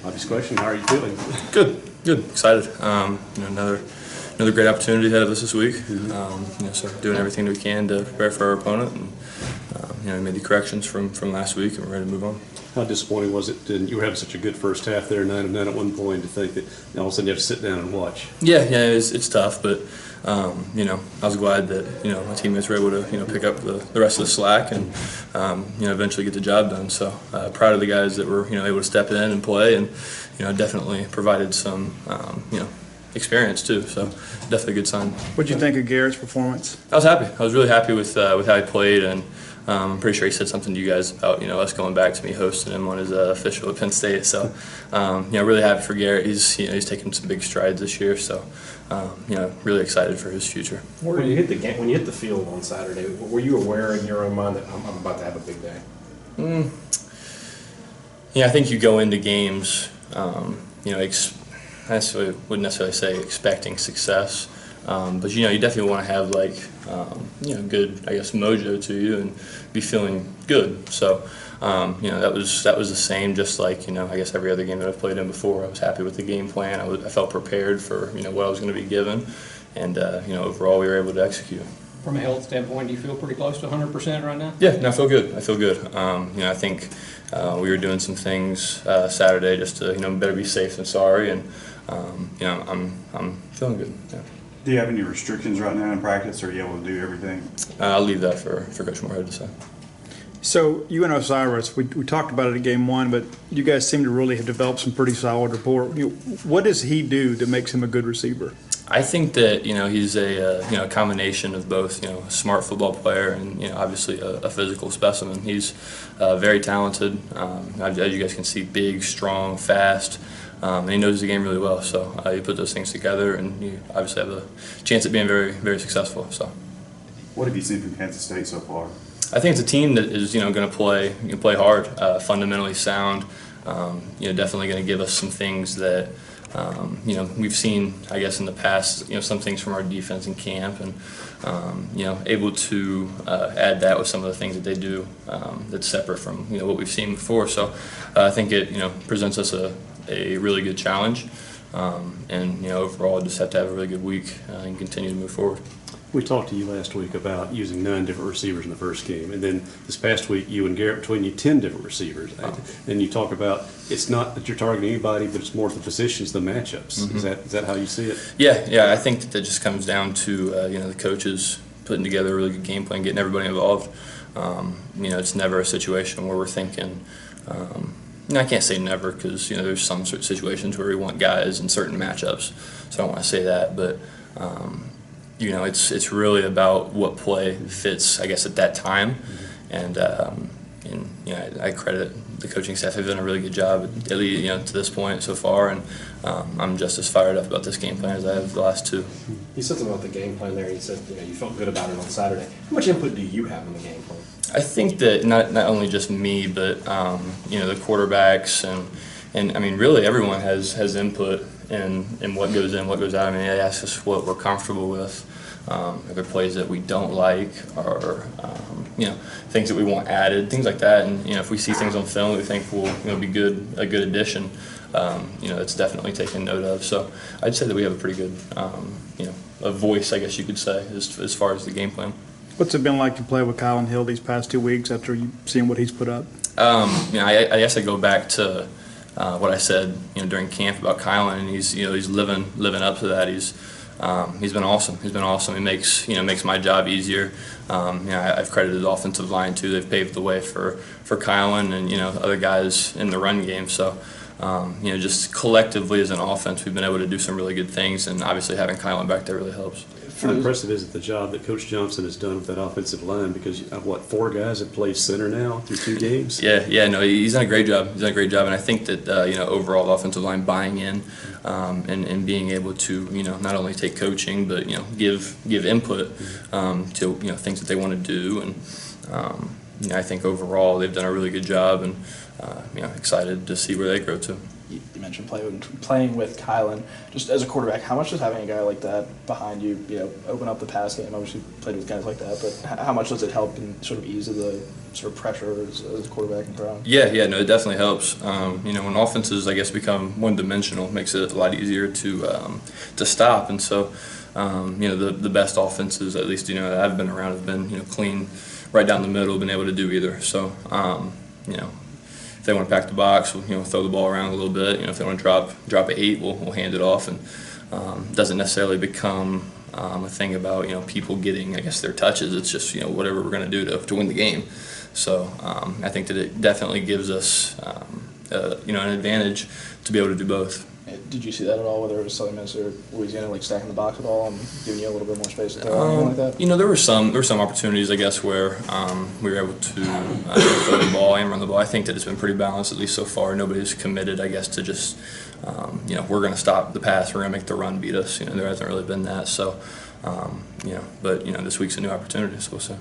Obvious question. How are you feeling? Good, excited. Another great opportunity ahead of us this week. So doing everything we can to prepare for our opponent, and we made the corrections from last week, and we're ready to move on. How disappointing was it? You were having such a good first half there, 9-9 at one point, to think that all of a sudden you have to sit down and watch. Yeah, it's tough, but I was glad that my teammates were able to pick up the rest of the slack and eventually get the job done. So proud of the guys that were able to step in and play, and definitely provided some experience too. So definitely a good sign. What did you think of Garrett's performance? I was happy. I was really happy with how he played, and I'm pretty sure he said something to you guys about us going back to me hosting him on his official at Penn State. So really happy for Garrett. He's taken some big strides this year. So really excited for his future. When you hit the game, when you hit the field on Saturday, were you aware in your own mind that I'm about to have a big day? I think you go into games, I wouldn't necessarily say expecting success, but you definitely want to have good, I guess, mojo to you and be feeling good. So that was the same, just like I guess every other game that I've played in before. I was happy with the game plan. I felt prepared for what I was going to be given, and overall we were able to execute. From a health standpoint, do you feel pretty close to 100% right now? Yeah, no, I feel good. I think we were doing some things Saturday just to better be safe than sorry, and I'm feeling good. Yeah. Do you have any restrictions right now in practice, or are you able to do everything? I'll leave that for Coach Moorhead to say. So you and Osiris, we talked about it at game one, but you guys seem to really have developed some pretty solid rapport. What does he do that makes him a good receiver? I think that he's a combination of both a smart football player and obviously a physical specimen. He's very talented. As you guys can see, big, strong, fast. And he knows the game really well, so you put those things together, and you obviously have a chance at being very, very successful. So, what have you seen from Kansas State so far? I think it's a team that is going to play hard, fundamentally sound. Definitely going to give us some things that we've seen, I guess, in the past. Some things from our defense in camp, and able to add that with some of the things that they do that's separate from what we've seen before. So I think it presents us a really good challenge, and overall just have to have a really good week and continue to move forward. We talked to you last week about using 9 different receivers in the first game, and then this past week you and Garrett, between you, 10 different receivers. And you talk about it's not that you're targeting anybody, but it's more the positions, the matchups. Mm-hmm. Is that how you see it? Yeah. I think that just comes down to the coaches putting together a really good game plan, getting everybody involved. It's never a situation where we're thinking. I can't say never, because there's some sort of situations where we want guys in certain matchups, so I don't want to say that, but it's really about what play fits, I guess, at that time, and I credit the coaching staff. They've done a really good job, at least to this point so far, and I'm just as fired up about this game plan as I have the last two. You said something about the game plan there. You said you felt good about it on Saturday. How much input do you have in the game plan? I think that not only just me, but the quarterbacks and I mean really everyone has input in what goes in, what goes out. I mean, they ask us what we're comfortable with. Are there plays that we don't like, or things that we want added, things like that. And if we see things on film that we think will be a good addition, it's definitely taken note of. So I'd say that we have a pretty good a voice, I guess you could say, as far as the game plan. What's it been like to play with Kylan Hill these past 2 weeks after you seeing what he's put up? I guess I go back to what I said during camp about Kylan, and he's living up to that. He's been awesome. He's been awesome. He makes my job easier. I've credited the offensive line too. They've paved the way for Kylan and other guys in the run game. So just collectively as an offense, we've been able to do some really good things, and obviously having Kylan back there really helps. How impressive is it, the job that Coach Johnson has done with that offensive line? Because 4 guys have played center now through 2 games. No, he's done a great job. He's done a great job, and I think that overall the offensive line buying in and being able to not only take coaching but give input to things that they want to do, and I think overall they've done a really good job, and excited to see where they grow to. You mentioned playing with Kylan. Just as a quarterback, how much does having a guy like that behind you, open up the pass game? Obviously, played with guys like that, but how much does it help in sort of ease of the sort of pressure as a quarterback and throwing? Yeah, no, it definitely helps. When offenses, I guess, become one-dimensional, it makes it a lot easier to stop. And so, the best offenses, at least, that I've been around, have been, clean, right down the middle, been able to do either. So, if they want to pack the box, we'll throw the ball around a little bit. If they want to drop 8, we'll hand it off, and doesn't necessarily become a thing about people getting, I guess, their touches. It's just whatever we're going to do to win the game. So I think that it definitely gives us an advantage to be able to do both. Did you see that at all, whether it was Southern Miss or Louisiana, like stacking the box at all and giving you a little bit more space to throw or anything like that? There were some opportunities, I guess, where we were able to throw the ball and run the ball. I think that it's been pretty balanced, at least so far. Nobody's committed, I guess, to just we're going to stop the pass, we're going to make the run beat us. There hasn't really been that. So, but this week's a new opportunity, so we'll see.